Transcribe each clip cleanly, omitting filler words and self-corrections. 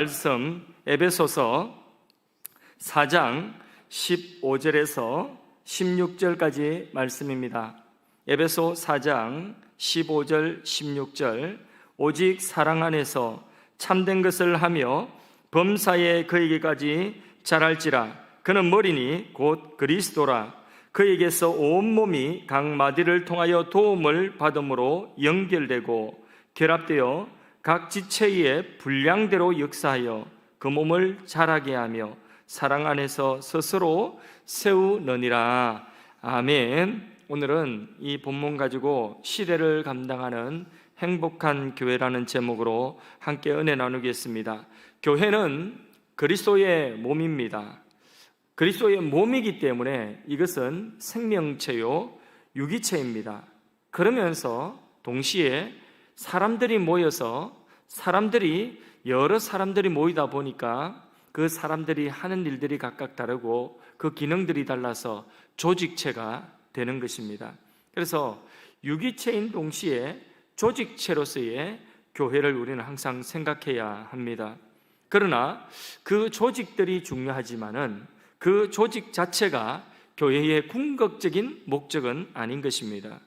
말씀 에베소서 4장 15절에서 16절까지 말씀입니다. 에베소 4장 15절 16절 오직 사랑 안에서 참된 것을 하며 범사에 그에게까지 자랄지라. 그는 머리니 곧 그리스도라. 그에게서 온몸이 각 마디를 통하여 도움을 받음으로 연결되고 결합되어 각 지체의 분량대로 역사하여 그 몸을 자라게 하며 사랑 안에서 스스로 세우느니라. 아멘. 오늘은 이 본문 가지고 시대를 감당하는 행복한 교회라는 제목으로 함께 은혜 나누겠습니다. 교회는 그리스도의 몸입니다. 그리스도의 몸이기 때문에 이것은 생명체요 유기체입니다. 그러면서 동시에 사람들이 모여서 여러 사람들이 모이다 보니까 그 사람들이 하는 일들이 각각 다르고 그 기능들이 달라서 조직체가 되는 것입니다. 그래서 유기체인 동시에 조직체로서의 교회를 우리는 항상 생각해야 합니다. 그러나 그 조직들이 중요하지만은 그 조직 자체가 교회의 궁극적인 목적은 아닌 것입니다.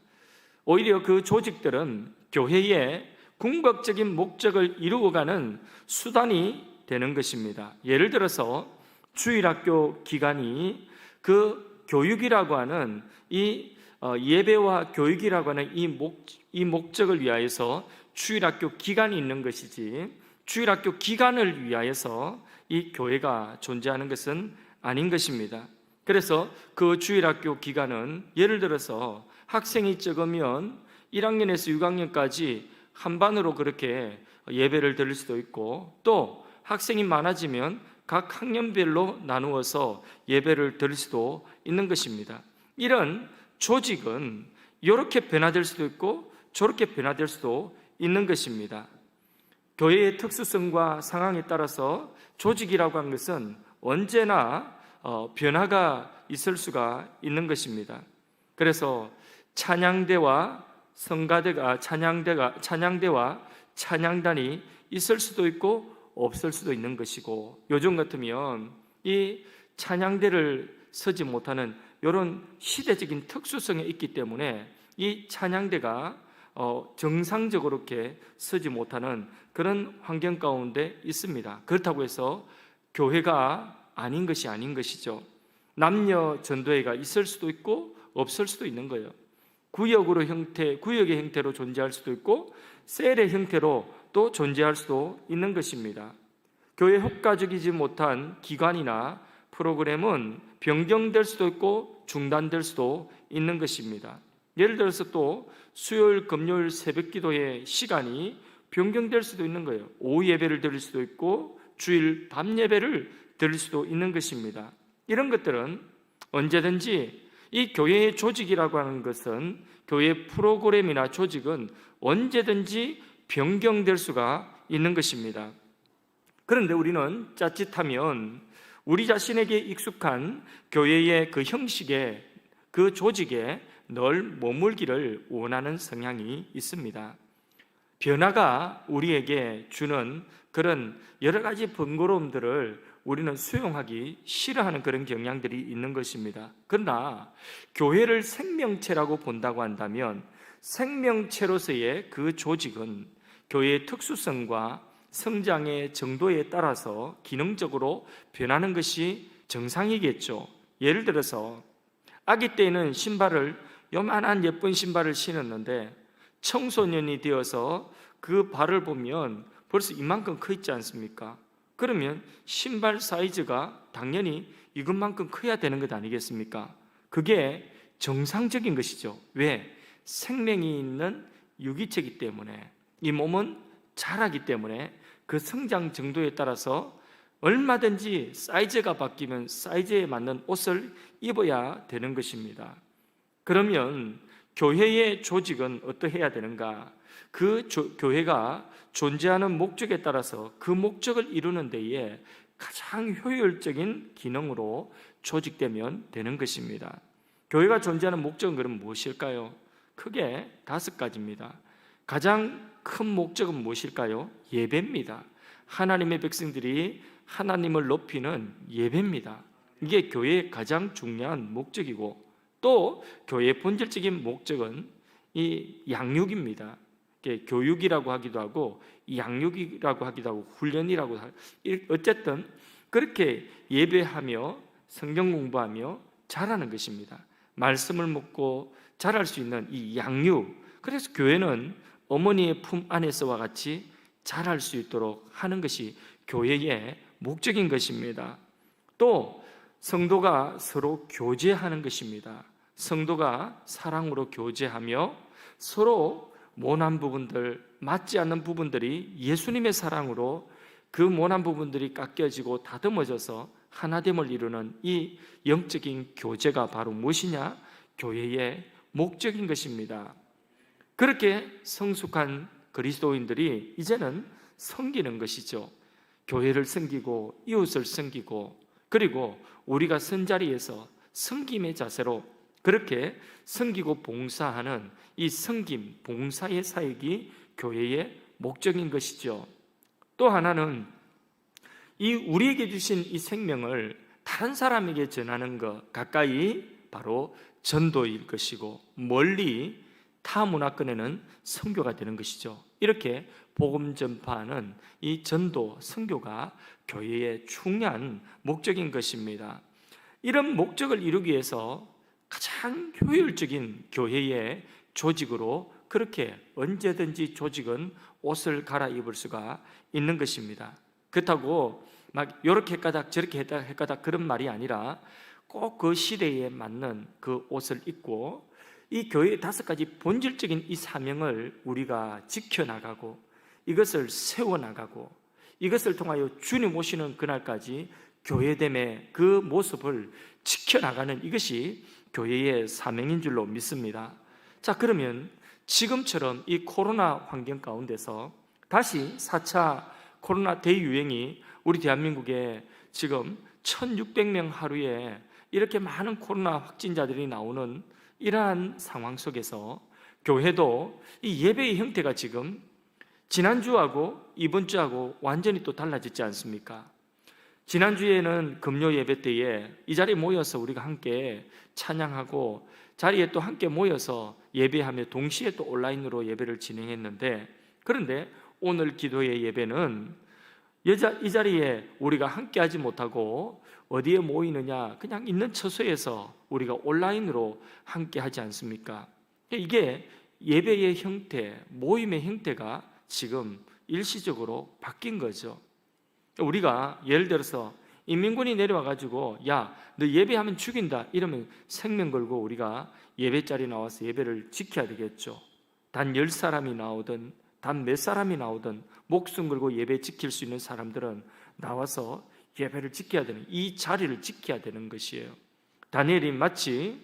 오히려 그 조직들은 교회의 궁극적인 목적을 이루어가는 수단이 되는 것입니다. 예를 들어서 주일학교 기간이 그 교육이라고 하는 이 예배와 교육이라고 하는 이 목적을 위하여서 주일학교 기간이 있는 것이지, 주일학교 기간을 위하여서 이 교회가 존재하는 것은 아닌 것입니다. 그래서 그 주일학교 기간은 예를 들어서 학생이 적으면 1학년에서 6학년까지 한 반으로 그렇게 예배를 드릴 수도 있고, 또 학생이 많아지면 각 학년별로 나누어서 예배를 드릴 수도 있는 것입니다. 이런 조직은 이렇게 변화될 수도 있고 저렇게 변화될 수도 있는 것입니다. 교회의 특수성과 상황에 따라서 조직이라고 하는 것은 언제나 변화가 있을 수가 있는 것입니다. 그래서 찬양대와 찬양단이 있을 수도 있고 없을 수도 있는 것이고, 요즘 같으면 이 찬양대를 서지 못하는 이런 시대적인 특수성이 있기 때문에 이 찬양대가 정상적으로 이렇게 서지 못하는 그런 환경 가운데 있습니다. 그렇다고 해서 교회가 아닌 것이 아닌 것이죠. 남녀 전도회가 있을 수도 있고 없을 수도 있는 거예요. 구역의 형태로 존재할 수도 있고 셀의 형태로 또 존재할 수도 있는 것입니다. 교회 효과적이지 못한 기관이나 프로그램은 변경될 수도 있고 중단될 수도 있는 것입니다. 예를 들어서 또 수요일, 금요일 새벽 기도의 시간이 변경될 수도 있는 거예요. 오후 예배를 드릴 수도 있고 주일 밤 예배를 드릴 수도 있는 것입니다. 이런 것들은 언제든지 이 교회의 조직이라고 하는 것은, 교회의 프로그램이나 조직은 언제든지 변경될 수가 있는 것입니다. 그런데 우리는 자칫하면 우리 자신에게 익숙한 교회의 그 형식에, 그 조직에 늘 머물기를 원하는 성향이 있습니다. 변화가 우리에게 주는 그런 여러 가지 번거로움들을 우리는 수용하기 싫어하는 그런 경향들이 있는 것입니다. 그러나 교회를 생명체라고 본다고 한다면 생명체로서의 그 조직은 교회의 특수성과 성장의 정도에 따라서 기능적으로 변하는 것이 정상이겠죠. 예를 들어서 아기 때에는 요만한 예쁜 신발을 신었는데 청소년이 되어서 그 발을 보면 벌써 이만큼 커 있지 않습니까? 그러면 신발 사이즈가 당연히 이것만큼 커야 되는 것 아니겠습니까? 그게 정상적인 것이죠. 왜? 생명이 있는 유기체이기 때문에, 이 몸은 자라기 때문에 그 성장 정도에 따라서 얼마든지 사이즈가 바뀌면 사이즈에 맞는 옷을 입어야 되는 것입니다. 그러면 교회의 조직은 어떠해야 되는가? 그 교회가 존재하는 목적에 따라서 그 목적을 이루는 데에 가장 효율적인 기능으로 조직되면 되는 것입니다. 교회가 존재하는 목적은 그럼 무엇일까요? 크게 5가지입니다. 가장 큰 목적은 무엇일까요? 예배입니다. 하나님의 백성들이 하나님을 높이는 예배입니다. 이게 교회의 가장 중요한 목적이고, 또 교회의 본질적인 목적은 이 양육입니다. 교육이라고 하기도 하고 양육이라고 하기도 하고 훈련이라고 어쨌든 그렇게 예배하며 성경 공부하며 자라는 것입니다. 말씀을 먹고 자랄 수 있는 이 양육. 그래서 교회는 어머니의 품 안에서와 같이 자랄 수 있도록 하는 것이 교회의 목적인 것입니다. 또 성도가 서로 교제하는 것입니다. 성도가 사랑으로 교제하며 서로 모난 부분들, 맞지 않는 부분들이 예수님의 사랑으로 그 모난 부분들이 깎여지고 다듬어져서 하나됨을 이루는 이 영적인 교제가 바로 무엇이냐? 교회의 목적인 것입니다. 그렇게 성숙한 그리스도인들이 이제는 섬기는 것이죠. 교회를 섬기고 이웃을 섬기고, 그리고 우리가 선 자리에서 섬김의 자세로 그렇게 섬기고 봉사하는 이 섬김, 봉사의 사역이 교회의 목적인 것이죠. 또 하나는 이 우리에게 주신 이 생명을 다른 사람에게 전하는 것, 가까이 바로 전도일 것이고, 멀리 타 문화권에는 선교가 되는 것이죠. 이렇게 복음 전파하는 이 전도, 선교가 교회의 중요한 목적인 것입니다. 이런 목적을 이루기 위해서 가장 효율적인 교회의 조직으로 그렇게 언제든지 조직은 옷을 갈아입을 수가 있는 것입니다. 그렇다고 막 이렇게 했가닥 저렇게 했가닥 그런 말이 아니라 꼭 그 시대에 맞는 그 옷을 입고 이 교회의 5가지 본질적인 이 사명을 우리가 지켜나가고 이것을 세워나가고 이것을 통하여 주님 오시는 그날까지 교회됨의 그 모습을 지켜나가는 이것이 교회의 사명인 줄로 믿습니다. 자, 그러면 지금처럼 이 코로나 환경 가운데서 다시 4차 코로나 대유행이 우리 대한민국에 지금 1600명 하루에 이렇게 많은 코로나 확진자들이 나오는 이러한 상황 속에서 교회도 이 예배의 형태가 지금 지난주하고 이번 주하고 완전히 또 달라졌지 않습니까? 지난주에는 금요 예배 때에 이 자리에 모여서 우리가 함께 찬양하고 자리에 또 함께 모여서 예배하며 동시에 또 온라인으로 예배를 진행했는데, 그런데 오늘 기도의 예배는 이 자리에 우리가 함께 하지 못하고 어디에 모이느냐, 그냥 있는 처소에서 우리가 온라인으로 함께 하지 않습니까? 이게 예배의 형태, 모임의 형태가 지금 일시적으로 바뀐 거죠. 우리가 예를 들어서 인민군이 내려와가지고 야, 너 예배하면 죽인다 이러면 생명 걸고 우리가 예배자리에 나와서 예배를 지켜야 되겠죠. 단 10사람이 나오든 단 몇 사람이 나오든 목숨 걸고 예배 지킬 수 있는 사람들은 나와서 예배를 지켜야 되는, 이 자리를 지켜야 되는 것이에요. 다니엘이 마치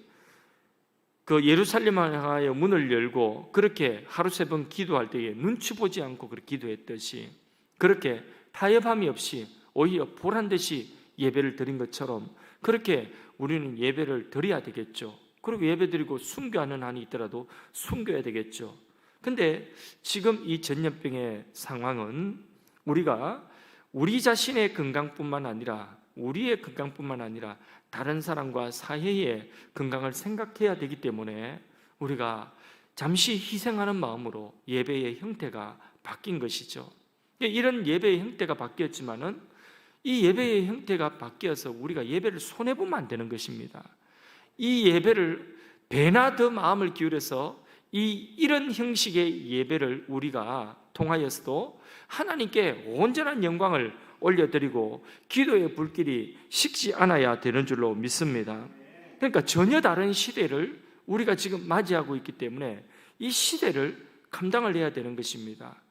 그 예루살렘을 향하여 문을 열고 그렇게 하루 3번 기도할 때에 눈치 보지 않고 그렇게 기도했듯이, 그렇게 타협함이 없이 오히려 보란듯이 예배를 드린 것처럼 그렇게 우리는 예배를 드려야 되겠죠. 그리고 예배 드리고 순교하는 한이 있더라도 순교해야 되겠죠. 근데 지금 이 전염병의 상황은 우리가 우리 자신의 건강뿐만 아니라 우리의 건강뿐만 아니라 다른 사람과 사회의 건강을 생각해야 되기 때문에 우리가 잠시 희생하는 마음으로 예배의 형태가 바뀐 것이죠. 이런 예배의 형태가 바뀌었지만은 이 예배의 형태가 바뀌어서 우리가 예배를 손해보면 안 되는 것입니다. 이 예배를 배나 더 마음을 기울여서 이런 형식의 예배를 우리가 통하여서도 하나님께 온전한 영광을 올려드리고 기도의 불길이 식지 않아야 되는 줄로 믿습니다. 그러니까 전혀 다른 시대를 우리가 지금 맞이하고 있기 때문에 이 시대를 감당을 해야 되는 것입니다.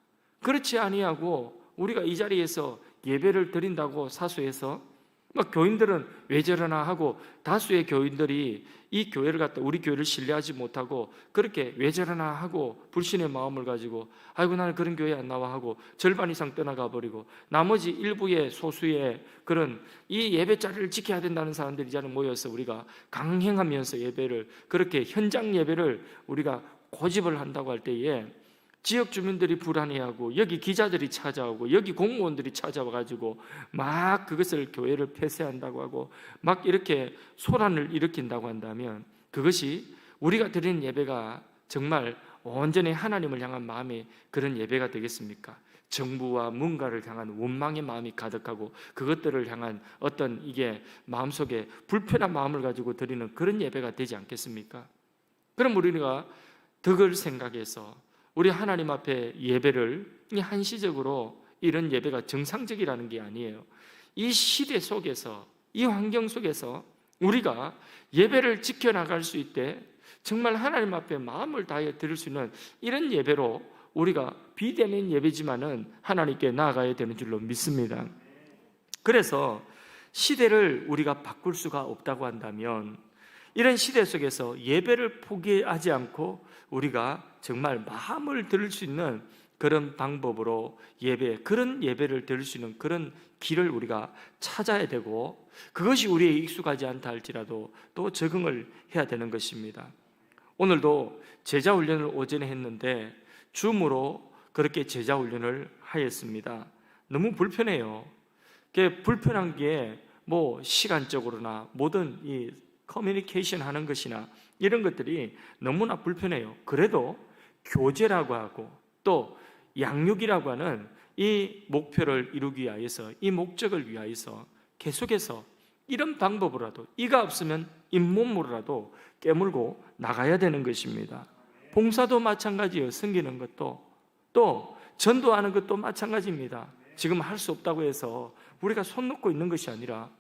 그렇지 아니하고 우리가 이 자리에서 예배를 드린다고 사수해서 막 교인들은 왜 저러나 하고 다수의 교인들이 이 교회를 갖다 우리 교회를 신뢰하지 못하고 그렇게 왜 저러나 하고 불신의 마음을 가지고 아이고 나는 그런 교회 안 나와 하고 절반 이상 떠나가 버리고 나머지 일부의 소수의 그런 이 예배 자리를 지켜야 된다는 사람들이 이 자리에 모여서 우리가 강행하면서 예배를 그렇게 현장 예배를 우리가 고집을 한다고 할 때에 지역 주민들이 불안해하고 여기 기자들이 찾아오고 여기 공무원들이 찾아와가지고 막 그것을 교회를 폐쇄한다고 하고 막 이렇게 소란을 일으킨다고 한다면 그것이 우리가 드리는 예배가 정말 온전히 하나님을 향한 마음의 그런 예배가 되겠습니까? 정부와 뭔가를 향한 원망의 마음이 가득하고 그것들을 향한 어떤 이게 마음속에 불편한 마음을 가지고 드리는 그런 예배가 되지 않겠습니까? 그럼 우리가 덕을 생각해서 우리 하나님 앞에 예배를 한시적으로 이런 예배가 정상적이라는 게 아니에요. 이 시대 속에서 이 환경 속에서 우리가 예배를 지켜나갈 수 있게 정말 하나님 앞에 마음을 다해 드릴 수 있는 이런 예배로 우리가 비대면 예배지만은 하나님께 나아가야 되는 줄로 믿습니다. 그래서 시대를 우리가 바꿀 수가 없다고 한다면 이런 시대 속에서 예배를 포기하지 않고 우리가 정말 마음을 들을 수 있는 그런 방법으로 그런 예배를 드릴 수 있는 그런 길을 우리가 찾아야 되고 그것이 우리에 익숙하지 않다 할지라도 또 적응을 해야 되는 것입니다. 오늘도 제자 훈련을 오전에 했는데 줌으로 그렇게 제자 훈련을 하였습니다. 너무 불편해요. 불편한 게 뭐 시간적으로나 모든 이 커뮤니케이션 하는 것이나 이런 것들이 너무나 불편해요. 그래도 교제라고 하고 또 양육이라고 하는 이 목표를 이루기 위하여서 이 목적을 위하여서 계속해서 이런 방법으로라도 이가 없으면 잇몸으로라도 깨물고 나가야 되는 것입니다. 봉사도 마찬가지예요. 섬기는 것도 또 전도하는 것도 마찬가지입니다. 지금 할 수 없다고 해서 우리가 손 놓고 있는 것이 아니라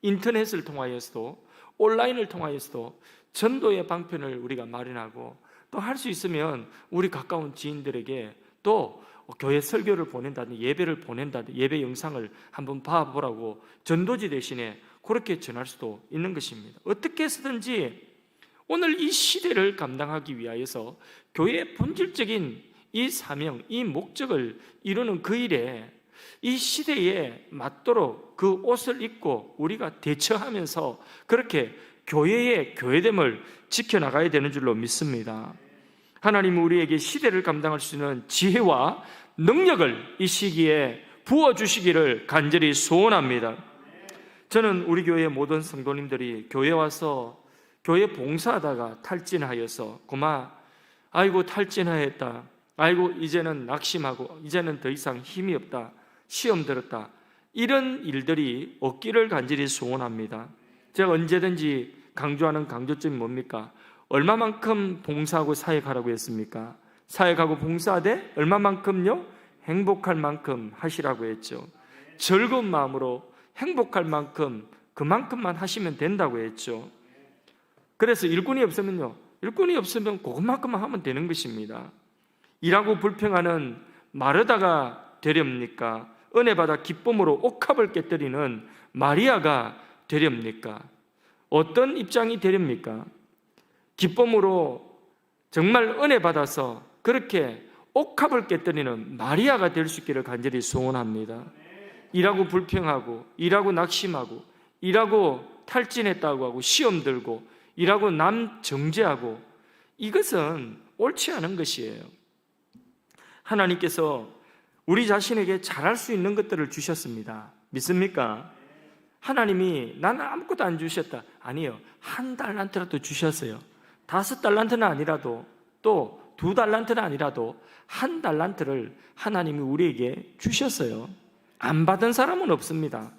인터넷을 통하여서도 온라인을 통하여서도 전도의 방편을 우리가 마련하고 또 할 수 있으면 우리 가까운 지인들에게 또 교회 설교를 보낸다든지 예배를 보낸다든지 예배 영상을 한번 봐보라고 전도지 대신에 그렇게 전할 수도 있는 것입니다. 어떻게 해서든지 오늘 이 시대를 감당하기 위하여서 교회의 본질적인 이 사명, 이 목적을 이루는 그 일에 이 시대에 맞도록 그 옷을 입고 우리가 대처하면서 그렇게 교회의 교회됨을 지켜나가야 되는 줄로 믿습니다. 하나님은 우리에게 시대를 감당할 수 있는 지혜와 능력을 이 시기에 부어주시기를 간절히 소원합니다. 저는 우리 교회의 모든 성도님들이 교회 와서 교회 봉사하다가 탈진하여서 아이고 탈진하였다, 아이고 이제는 낙심하고 이제는 더 이상 힘이 없다, 시험 들었다, 이런 일들이 없기를 간절히 소원합니다. 제가 언제든지 강조하는 강조점이 뭡니까? 얼마만큼 봉사하고 사역하라고 했습니까? 사역하고 봉사하되 얼마만큼요? 행복할 만큼 하시라고 했죠. 즐거운 마음으로 행복할 만큼 그만큼만 하시면 된다고 했죠. 그래서 일꾼이 없으면 그것만큼만 하면 되는 것입니다. 일하고 불평하는 마르다가 되렵니까? 은혜 받아 기쁨으로 옥합을 깨뜨리는 마리아가 되렵니까? 어떤 입장이 되렵니까? 기쁨으로 정말 은혜 받아서 그렇게 옥합을 깨뜨리는 마리아가 될 수 있기를 간절히 소원합니다. 일하고 불평하고 일하고 낙심하고 일하고 탈진했다고 하고 시험 들고 일하고 남 정죄하고 이것은 옳지 않은 것이에요. 하나님께서 우리 자신에게 잘할 수 있는 것들을 주셨습니다. 믿습니까? 하나님이 나는 아무것도 안 주셨다. 아니요. 1달란트라도 주셨어요. 5달란트는 아니라도 또 2달란트는 아니라도 1달란트를 하나님이 우리에게 주셨어요. 안 받은 사람은 없습니다.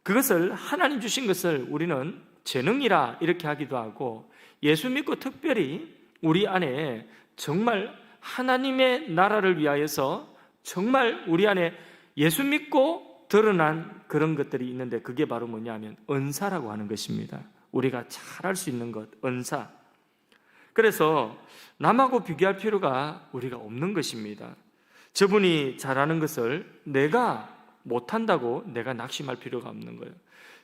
그것을 하나님 주신 것을 우리는 재능이라 이렇게 하기도 하고 예수 믿고 특별히 우리 안에 정말 하나님의 나라를 위하여서 정말 우리 안에 예수 믿고 드러난 그런 것들이 있는데 그게 바로 뭐냐면 은사라고 하는 것입니다. 우리가 잘할 수 있는 것, 은사. 그래서 남하고 비교할 필요가 우리가 없는 것입니다. 저분이 잘하는 것을 내가 못한다고 내가 낙심할 필요가 없는 거예요.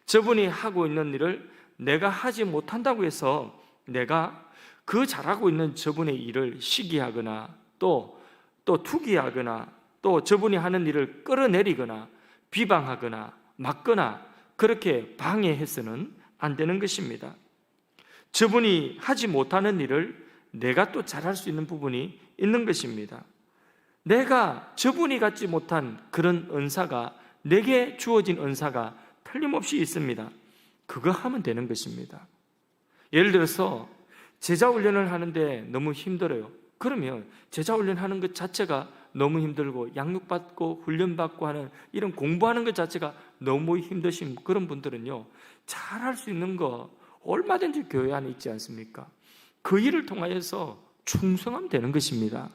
저분이 하고 있는 일을 내가 하지 못한다고 해서 내가 그 잘하고 있는 저분의 일을 시기하거나 또 투기하거나 또 저분이 하는 일을 끌어내리거나 비방하거나 막거나 그렇게 방해해서는 안 되는 것입니다. 저분이 하지 못하는 일을 내가 또 잘할 수 있는 부분이 있는 것입니다. 내가 저분이 갖지 못한 그런 은사가, 내게 주어진 은사가 틀림없이 있습니다. 그거 하면 되는 것입니다. 예를 들어서 제자 훈련을 하는데 너무 힘들어요. 그러면 제자 훈련하는 것 자체가 너무 힘들고 양육받고 훈련받고 하는 이런 공부하는 것 자체가 너무 힘드신 그런 분들은요, 잘할 수 있는 거 얼마든지 교회 안에 있지 않습니까? 그 일을 통하여서 충성하면 되는 것입니다.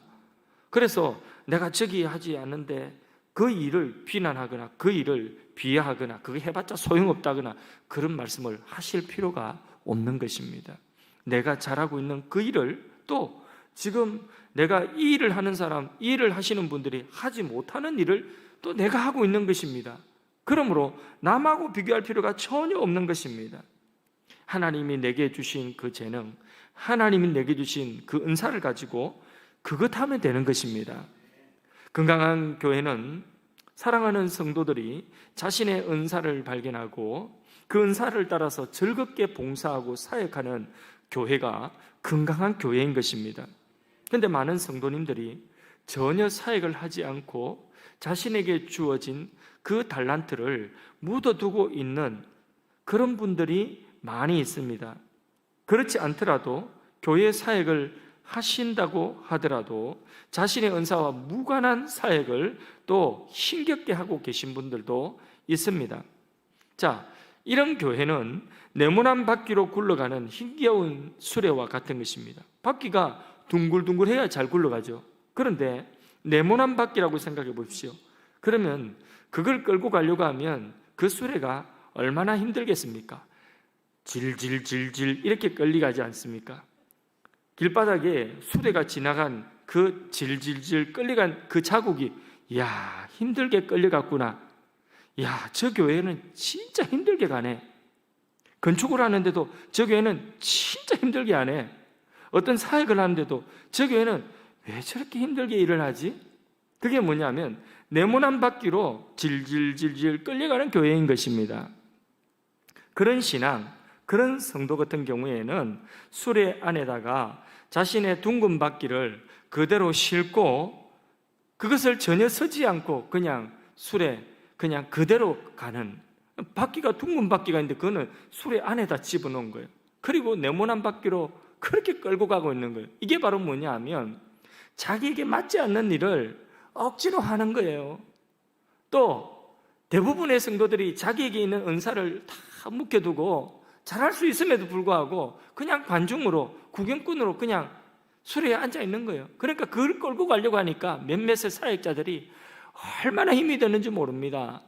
그래서 내가 저기 하지 않는데 그 일을 비난하거나 그 일을 비하하거나 그거 해봤자 소용없다거나 그런 말씀을 하실 필요가 없는 것입니다. 내가 잘하고 있는 그 일을 또 지금 내가 이 일을 하는 사람, 이 일을 하시는 분들이 하지 못하는 일을 또 내가 하고 있는 것입니다. 그러므로 남하고 비교할 필요가 전혀 없는 것입니다. 하나님이 내게 주신 그 재능, 하나님이 내게 주신 그 은사를 가지고 그것 하면 되는 것입니다. 건강한 교회는 사랑하는 성도들이 자신의 은사를 발견하고 그 은사를 따라서 즐겁게 봉사하고 사역하는 교회가 건강한 교회인 것입니다. 그런데 많은 성도님들이 전혀 사역을 하지 않고 자신에게 주어진 그 달란트를 묻어두고 있는 그런 분들이 많이 있습니다. 그렇지 않더라도 교회 사역을 하신다고 하더라도 자신의 은사와 무관한 사역을 또 힘겹게 하고 계신 분들도 있습니다. 자, 이런 교회는 네모난 바퀴로 굴러가는 힘겨운 수레와 같은 것입니다. 바퀴가 둥글둥글해야 잘 굴러가죠. 그런데 네모난 바퀴라고 생각해 보십시오. 그러면 그걸 끌고 가려고 하면 그 수레가 얼마나 힘들겠습니까? 질질질질 이렇게 끌려가지 않습니까? 길바닥에 수레가 지나간 그 질질질 끌려간 그 자국이, 이야, 힘들게 끌려갔구나. 이야, 저 교회는 진짜 힘들게 가네. 건축을 하는데도 저 교회는 진짜 힘들게 하네. 어떤 사역을 하는데도 저 교회는 왜 저렇게 힘들게 일을 하지? 그게 뭐냐면 네모난 바퀴로 질질질질 끌려가는 교회인 것입니다. 그런 신앙, 그런 성도 같은 경우에는 수레 안에다가 자신의 둥근 바퀴를 그대로 싣고 그것을 전혀 서지 않고 그냥 수레 그냥 그대로 가는, 바퀴가 둥근 바퀴가 있는데 그거는 수레 안에다 집어넣은 거예요. 그리고 네모난 바퀴로 그렇게 끌고 가고 있는 거예요. 이게 바로 뭐냐 하면 자기에게 맞지 않는 일을 억지로 하는 거예요. 또 대부분의 성도들이 자기에게 있는 은사를 다 묵혀두고 잘할 수 있음에도 불구하고 그냥 관중으로, 구경꾼으로 그냥 수레에 앉아 있는 거예요. 그러니까 그걸 끌고 가려고 하니까 몇몇의 사역자들이 얼마나 힘이 드는지 모릅니다.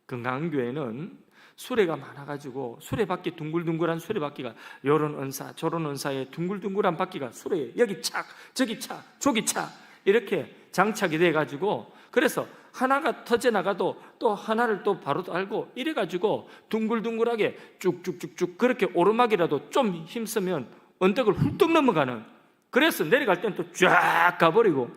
건강한 교회는 수레가 많아가지고 수레바퀴, 둥글둥글한 수레바퀴가 요런 은사 저런 은사에 둥글둥글한 바퀴가 수레에 여기 착 저기 착 저기 착 이렇게 장착이 돼가지고, 그래서 하나가 터져나가도 또 하나를 또 바로 달고 이래가지고 둥글둥글하게 쭉쭉쭉쭉 그렇게 오르막이라도 좀 힘쓰면 언덕을 훌떡 넘어가는, 그래서 내려갈 땐 또 쫙 가버리고,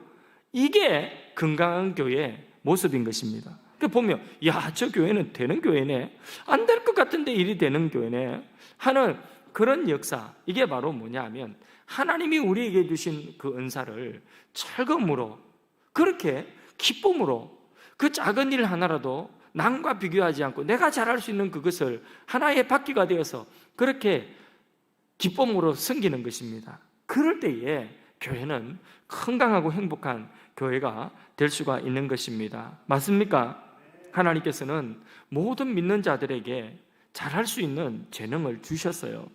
이게 건강한 교회의 모습인 것입니다. 그 보면 야, 저 교회는 되는 교회네, 안 될 것 같은데 일이 되는 교회네 하는 그런 역사, 이게 바로 뭐냐 하면 하나님이 우리에게 주신 그 은사를 철검으로, 그렇게 기쁨으로 그 작은 일 하나라도 남과 비교하지 않고 내가 잘할 수 있는 그것을 하나의 바퀴가 되어서 그렇게 기쁨으로 섬기는 것입니다. 그럴 때에 교회는 건강하고 행복한 교회가 될 수가 있는 것입니다. 맞습니까? 하나님께서는 모든 믿는 자들에게 잘할 수 있는 재능을 주셨어요.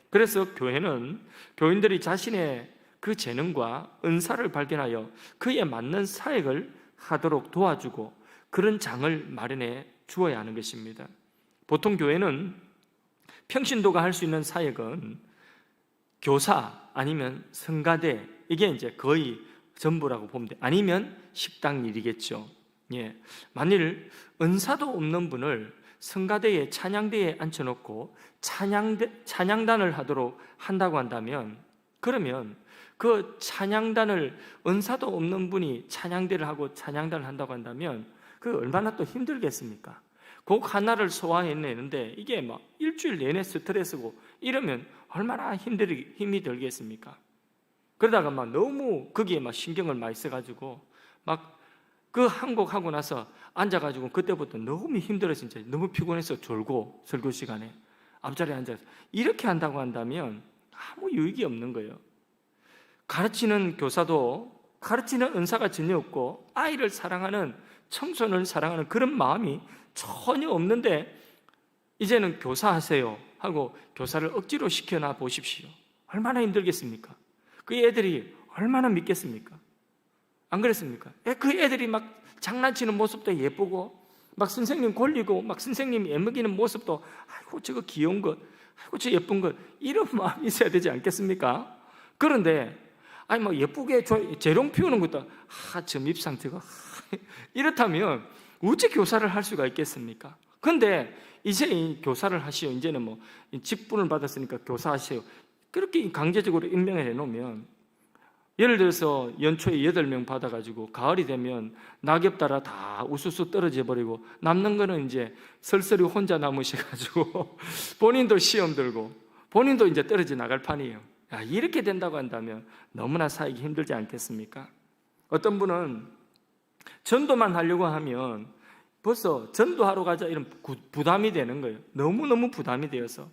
그래서 교회는 교인들이 자신의 그 재능과 은사를 발견하여 그에 맞는 사역을 하도록 도와주고 그런 장을 마련해 주어야 하는 것입니다. 보통 교회는 평신도가 할 수 있는 사역은 교사 아니면 성가대, 이게 이제 거의 전부라고 보면 돼요. 아니면 식당 일이겠죠. 예. 만일 은사도 없는 분을 성가대에 찬양대에 앉혀놓고 찬양단을 하도록 한다고 한다면, 그러면 그 찬양단을 은사도 없는 분이 찬양대를 하고 찬양단을 한다고 한다면 그 얼마나 또 힘들겠습니까? 곡 하나를 소화해내는데 이게 막 일주일 내내 스트레스고 이러면 얼마나 힘이 들겠습니까? 그러다가 막 너무 거기에 막 신경을 많이 써가지고 막 그 한 곡 하고 나서 앉아가지고 그때부터 너무 힘들어서 진짜 너무 피곤해서 졸고 설교 시간에 앞자리에 앉아서 이렇게 한다고 한다면 아무 유익이 없는 거예요. 가르치는 교사도 가르치는 은사가 전혀 없고 아이를 사랑하는 청소년을 사랑하는 그런 마음이 전혀 없는데 이제는 교사하세요 하고 교사를 억지로 시켜놔 보십시오. 얼마나 힘들겠습니까? 그 애들이 얼마나 믿겠습니까? 안 그랬습니까? 그 애들이 막 장난치는 모습도 예쁘고 막 선생님 골리고 막 선생님 애먹이는 모습도 아이고 저거 귀여운 것, 아이고 저 예쁜 것, 이런 마음이 있어야 되지 않겠습니까? 그런데 아니 뭐 예쁘게 재롱 피우는 것도 저 밉상 저거 이렇다면 어째 교사를 할 수가 있겠습니까? 근데 이제 이 교사를 하시오, 이제는 뭐 직분을 받았으니까 교사하시오, 그렇게 강제적으로 임명을 해놓으면 예를 들어서 연초에 8명 받아가지고 가을이 되면 낙엽 따라 다 우수수 떨어져 버리고 남는 거는 이제 설설이 혼자 남으셔가지고 본인도 시험 들고 본인도 이제 떨어져 나갈 판이에요. 이렇게 된다고 한다면 너무나 살기 힘들지 않겠습니까? 어떤 분은 전도만 하려고 하면 벌써 전도하러 가자 이런 부담이 되는 거예요. 너무너무 부담이 되어서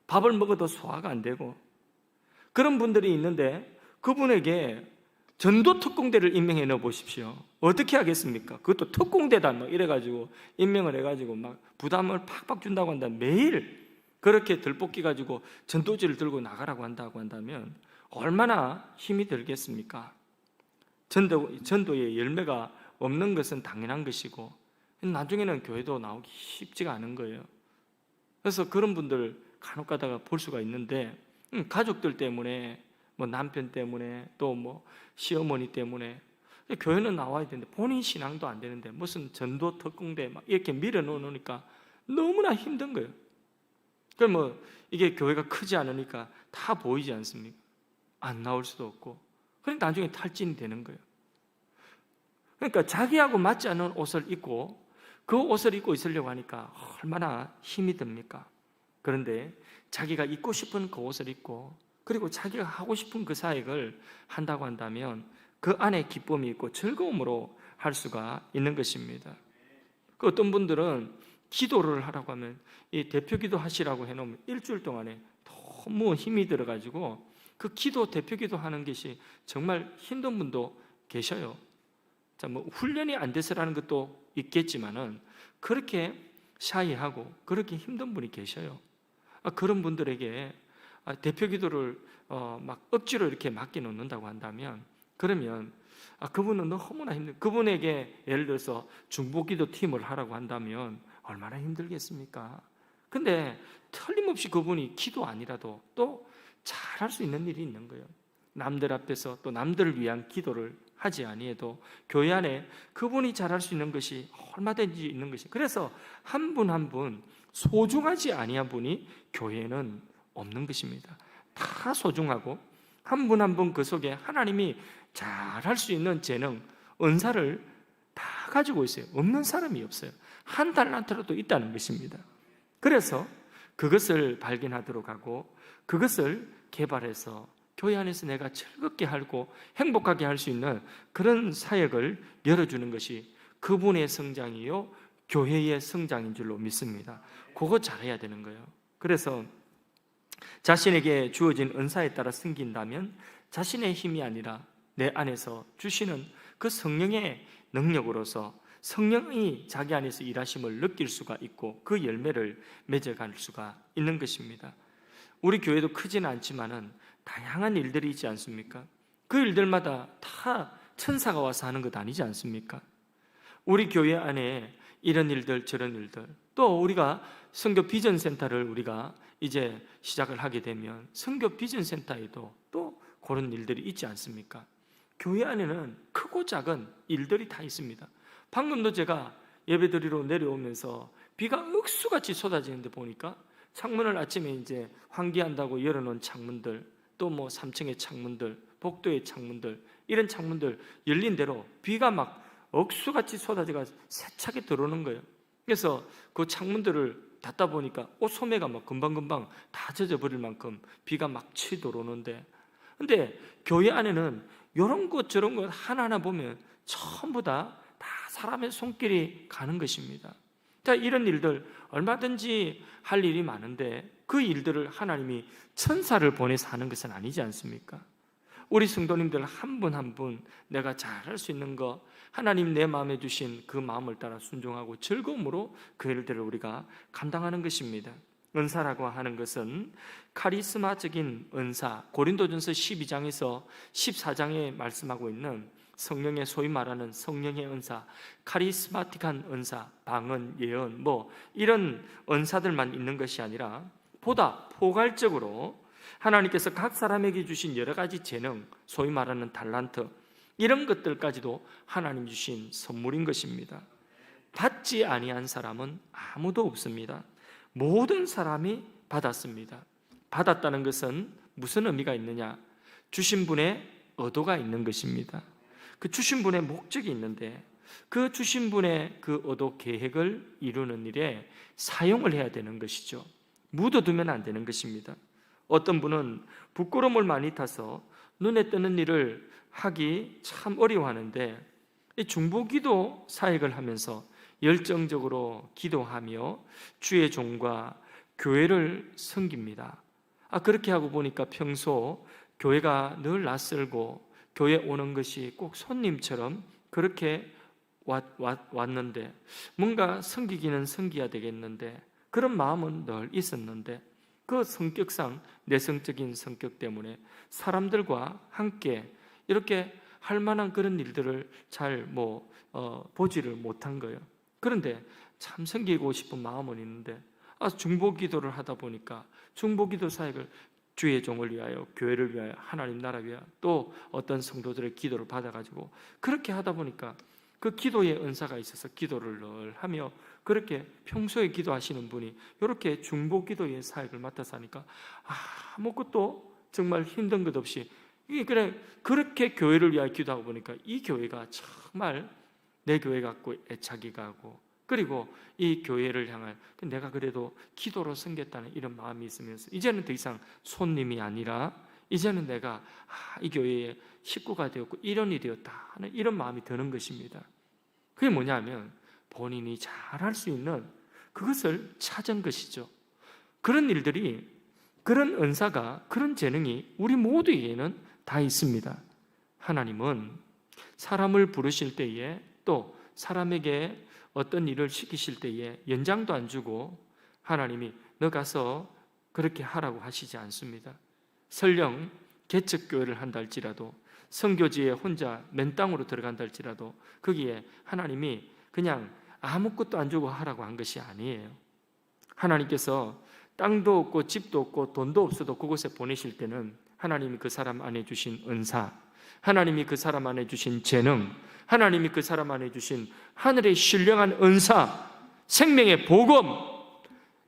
밥을 먹어도 소화가 안 되고 그런 분들이 있는데 그분에게 전도 특공대를 임명해 넣어 보십시오. 어떻게 하겠습니까? 그것도 특공대다 막 이래가지고 임명을 해가지고 막 부담을 팍팍 준다고 한다면 매일 그렇게 들볶이 가지고 전도지를 들고 나가라고 한다고 한다면 얼마나 힘이 들겠습니까? 전도의 열매가 없는 것은 당연한 것이고 나중에는 교회도 나오기 쉽지가 않은 거예요. 그래서 그런 분들 간혹 가다가 볼 수가 있는데 가족들 때문에 뭐 남편 때문에 또 뭐 시어머니 때문에 교회는 나와야 되는데 본인 신앙도 안 되는데 무슨 전도 특공대 막 이렇게 밀어놓으니까 너무나 힘든 거예요. 그럼 뭐 이게 교회가 크지 않으니까 다 보이지 않습니까? 안 나올 수도 없고 그러니까 나중에 탈진이 되는 거예요. 그러니까 자기하고 맞지 않는 옷을 입고 그 옷을 입고 있으려고 하니까 얼마나 힘이 듭니까? 그런데 자기가 입고 싶은 그 옷을 입고 그리고 자기가 하고 싶은 그 사역을 한다고 한다면 그 안에 기쁨이 있고 즐거움으로 할 수가 있는 것입니다. 그 어떤 분들은 기도를 하라고 하면 이 대표 기도 하시라고 해놓으면 일주일 동안에 너무 힘이 들어가지고 그 기도 대표 기도 하는 것이 정말 힘든 분도 계셔요. 자, 뭐 훈련이 안 돼서라는 것도 있겠지만은 그렇게 샤이하고 그렇게 힘든 분이 계셔요. 그런 분들에게 대표 기도를 막 억지로 이렇게 맡겨 놓는다고 한다면 그러면 그분은 너무나 힘들. 그분에게 예를 들어서 중보 기도 팀을 하라고 한다면 얼마나 힘들겠습니까? 근데 틀림없이 그분이 기도 아니라도 또 잘할 수 있는 일이 있는 거예요. 남들 앞에서 또 남들을 위한 기도를 하지 아니해도 교회 안에 그분이 잘할 수 있는 것이 얼마든지 있는 것이. 그래서 한 분 한 분 소중하지 아니한 분이 교회에는 없는 것입니다. 다 소중하고 한 분 한 분 그 속에 하나님이 잘할 수 있는 재능, 은사를 다 가지고 있어요. 없는 사람이 없어요. 한 달란트라도 있다는 것입니다. 그래서 그것을 발견하도록 하고 그것을 개발해서 교회 안에서 내가 즐겁게 하고 행복하게 할 수 있는 그런 사역을 열어주는 것이 그분의 성장이요 교회의 성장인 줄로 믿습니다. 그거 잘해야 되는 거예요. 그래서 자신에게 주어진 은사에 따라 섬긴다면 자신의 힘이 아니라 내 안에서 주시는 그 성령의 능력으로서 성령이 자기 안에서 일하심을 느낄 수가 있고 그 열매를 맺어갈 수가 있는 것입니다. 우리 교회도 크지는 않지만은 다양한 일들이 있지 않습니까? 그 일들마다 다 천사가 와서 하는 것 아니지 않습니까? 우리 교회 안에 이런 일들 저런 일들 또 우리가 선교 비전센터를 우리가 이제 시작을 하게 되면 선교 비전센터에도 또 그런 일들이 있지 않습니까? 교회 안에는 크고 작은 일들이 다 있습니다. 방금도 제가 예배드리러 내려오면서 비가 억수같이 쏟아지는데 보니까 창문을 아침에 이제 환기한다고 열어놓은 창문들 또 뭐 3층의 창문들 복도의 창문들 이런 창문들 열린 대로 비가 막 억수같이 쏟아져가 세차게 들어오는 거예요. 그래서 그 창문들을 닫다 보니까 옷 소매가 막 금방금방 다 젖어버릴 만큼 비가 막 치도록 오는데 근데 교회 안에는 이런 것 저런 것 하나하나 보면 전부 다 사람의 손길이 가는 것입니다. 자, 이런 일들 얼마든지 할 일이 많은데 그 일들을 하나님이 천사를 보내서 하는 것은 아니지 않습니까? 우리 성도님들 한 분 한 분 내가 잘할 수 있는 거, 하나님 내 마음에 주신 그 마음을 따라 순종하고 즐거움으로 그 일들을 우리가 감당하는 것입니다. 은사라고 하는 것은 카리스마적인 은사, 고린도전서 12장에서 14장에 말씀하고 있는 성령의 소위 말하는 성령의 은사, 카리스마틱한 은사, 방언, 예언 이런 은사들만 있는 것이 아니라 보다 포괄적으로 하나님께서 각 사람에게 주신 여러 가지 재능, 소위 말하는 달란트, 이런 것들까지도 하나님 주신 선물인 것입니다. 받지 아니한 사람은 아무도 없습니다. 모든 사람이 받았습니다. 받았다는 것은 무슨 의미가 있느냐? 주신 분의 의도가 있는 것입니다. 그 주신 분의 목적이 있는데 그 주신 분의 그 의도 계획을 이루는 일에 사용을 해야 되는 것이죠. 묻어두면 안 되는 것입니다. 어떤 분은 부끄러움을 많이 타서 눈에 띄는 일을 하기 참 어려워하는데 중보기도 사역을 하면서 열정적으로 기도하며 주의 종과 교회를 섬깁니다. 그렇게 하고 보니까 평소 교회가 늘 낯설고 교회 오는 것이 꼭 손님처럼 그렇게 왔는데 뭔가 섬기기는 섬겨야 되겠는데 그런 마음은 늘 있었는데 그 성격상 내성적인 성격 때문에 사람들과 함께 이렇게 할 만한 그런 일들을 잘 보지를 못한 거예요. 그런데 참 섬기고 싶은 마음은 있는데 중보기도를 하다 보니까 중보기도 사역을 주의 종을 위하여, 교회를 위하여, 하나님 나라 위하여, 또 어떤 성도들의 기도를 받아가지고 그렇게 하다 보니까 그 기도의 은사가 있어서 기도를 늘 하며 그렇게 평소에 기도하시는 분이 이렇게 중보기도의 사역을 맡아서 하니까 아무것도 정말 힘든 것 없이 그렇게 교회를 위하여 기도하고 보니까 이 교회가 정말 내 교회 같고 애착이 가고 그리고 이 교회를 향한 내가 그래도 기도로 섬겼다는 이런 마음이 있으면서 이제는 더 이상 손님이 아니라 이제는 내가 이 교회의 식구가 되었고 일원이 되었다 하는 이런 마음이 드는 것입니다. 그게 뭐냐면 본인이 잘할 수 있는 그것을 찾은 것이죠. 그런 일들이, 그런 은사가, 그런 재능이 우리 모두에게는 다 있습니다. 하나님은 사람을 부르실 때에 또 사람에게 어떤 일을 시키실 때에 연장도 안 주고 하나님이 너 가서 그렇게 하라고 하시지 않습니다. 설령 개척교회를 한다 할지라도 선교지에 혼자 맨 땅으로 들어간다 할지라도 거기에 하나님이 그냥 아무것도 안 주고 하라고 한 것이 아니에요. 하나님께서 땅도 없고 집도 없고 돈도 없어도 그곳에 보내실 때는 하나님이 그 사람 안에 주신 은사, 하나님이 그 사람 안에 주신 재능, 하나님이 그 사람 안에 주신 하늘의 신령한 은사, 생명의 복음,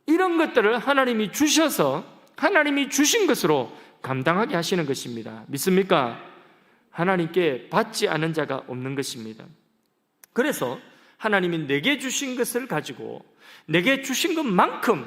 이런 것들을 하나님이 주셔서 하나님이 주신 것으로 감당하게 하시는 것입니다. 믿습니까? 하나님께 받지 않은 자가 없는 것입니다. 그래서 하나님이 내게 주신 것을 가지고 내게 주신 것만큼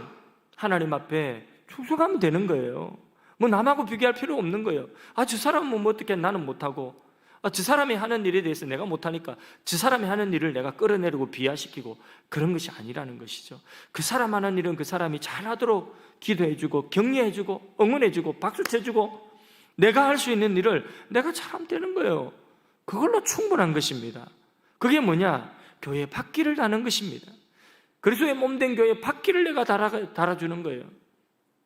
하나님 앞에 충성하면 되는 거예요. 남하고 비교할 필요 없는 거예요. 저 사람은 어떻게 나는 못하고 저 사람이 하는 일에 대해서 내가 못하니까 저 사람이 하는 일을 내가 끌어내리고 비하시키고 그런 것이 아니라는 것이죠. 그 사람 하는 일은 그 사람이 잘하도록 기도해주고 격려해주고 응원해주고 박수쳐주고 내가 할 수 있는 일을 내가 잘하면 되는 거예요. 그걸로 충분한 것입니다. 그게 뭐냐? 교회 바퀴를 다는 것입니다. 그리스도의 몸된 교회 바퀴를 내가 달아주는 거예요.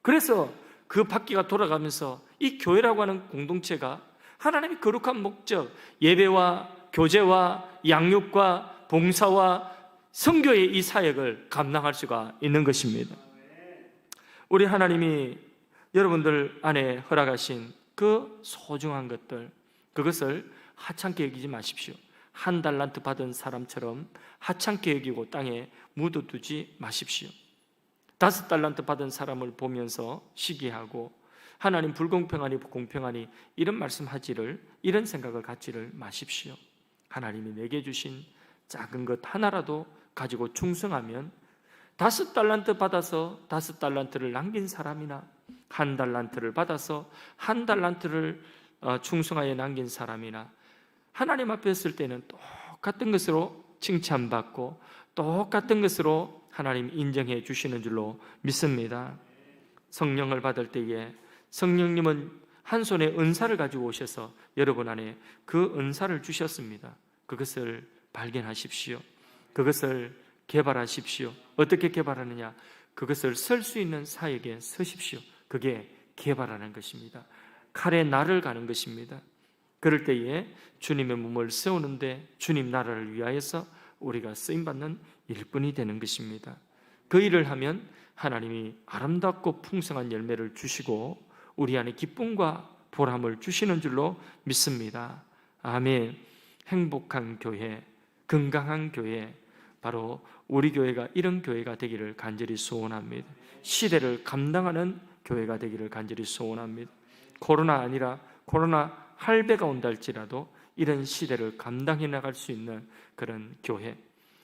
그래서 그 바퀴가 돌아가면서 이 교회라고 하는 공동체가 하나님의 거룩한 목적, 예배와 교제와 양육과 봉사와 선교의 이 사역을 감당할 수가 있는 것입니다. 우리 하나님이 여러분들 안에 허락하신 그 소중한 것들, 그것을 하찮게 여기지 마십시오. 한 달란트 받은 사람처럼 하찮게 여기고 땅에 묻어두지 마십시오. 5 달란트 받은 사람을 보면서 시기하고 하나님 불공평하니 공평하니 이런 말씀하지를, 이런 생각을 갖지를 마십시오. 하나님이 내게 주신 작은 것 하나라도 가지고 충성하면 5 달란트 받아서 5 달란트를 남긴 사람이나 1 달란트를 받아서 1 달란트를 충성하여 남긴 사람이나 하나님 앞에 설 때는 똑같은 것으로 칭찬받고 똑같은 것으로 하나님 인정해 주시는 줄로 믿습니다. 성령을 받을 때에 성령님은 한 손에 은사를 가지고 오셔서 여러분 안에 그 은사를 주셨습니다. 그것을 발견하십시오. 그것을 개발하십시오. 어떻게 개발하느냐? 그것을 쓸 수 있는 사역에 서십시오. 그게 개발하는 것입니다. 칼에 날을 가는 것입니다. 그럴 때에 주님의 몸을 세우는데 주님 나라를 위하여서 우리가 쓰임받는 일꾼이 되는 것입니다. 그 일을 하면 하나님이 아름답고 풍성한 열매를 주시고 우리 안에 기쁨과 보람을 주시는 줄로 믿습니다. 아멘. 행복한 교회, 건강한 교회, 바로 우리 교회가 이런 교회가 되기를 간절히 소원합니다. 시대를 감당하는 교회가 되기를 간절히 소원합니다. 코로나 아니라 코로나 할배가 온다 할지라도 이런 시대를 감당해 나갈 수 있는 그런 교회,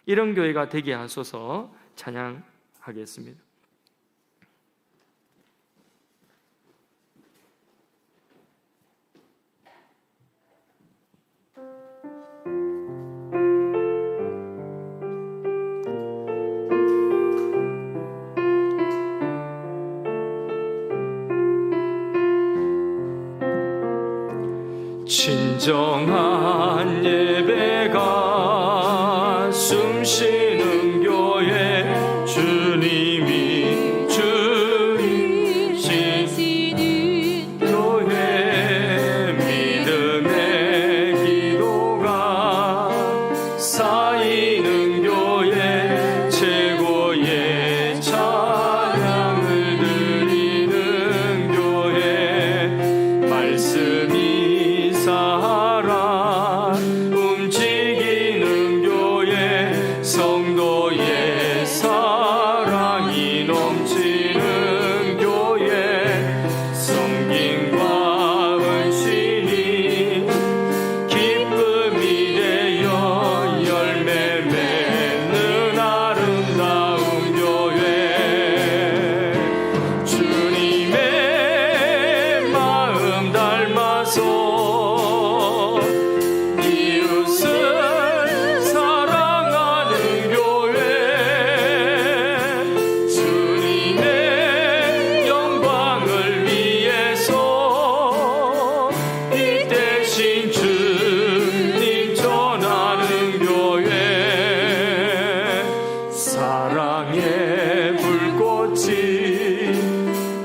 이런 교회가 되게 하소서. 찬양하겠습니다. 진정한 예배가 숨쉬는 교회, 주님이 주시는 교회, 믿음의 기도가 쌓이는 교회, 최고의 찬양을 드리는 교회, 말씀이 살아 움직이는 교회, 성도의 사랑이 넘치는 교회, 섬김과 헌신이 기쁨이 되어 열매 맺는 아름다운 교회, 주님의 마음 닮아서 사랑의 불꽃이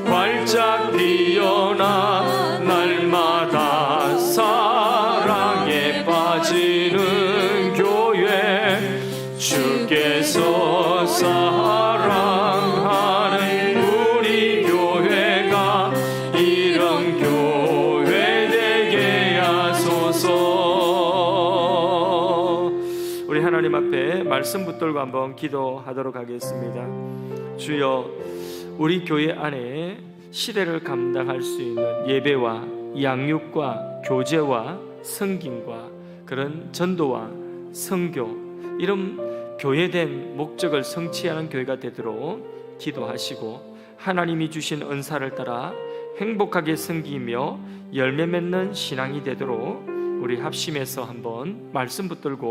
활짝 피어나 날마다 사랑에 빠지는 교회, 주께서 사랑하는 우리 교회가 이런 교회 되게 하소서. 우리 하나님 앞에 말씀 붙들고 한번 기도하도록 하겠습니다. 주여, 우리 교회 안에 시대를 감당할 수 있는 예배와 양육과 교제와 성김과 그런 전도와 선교, 이런 교회된 목적을 성취하는 교회가 되도록 기도하시고, 하나님이 주신 은사를 따라 행복하게 섬기며 열매 맺는 신앙이 되도록 우리 합심해서 한번 말씀 붙들고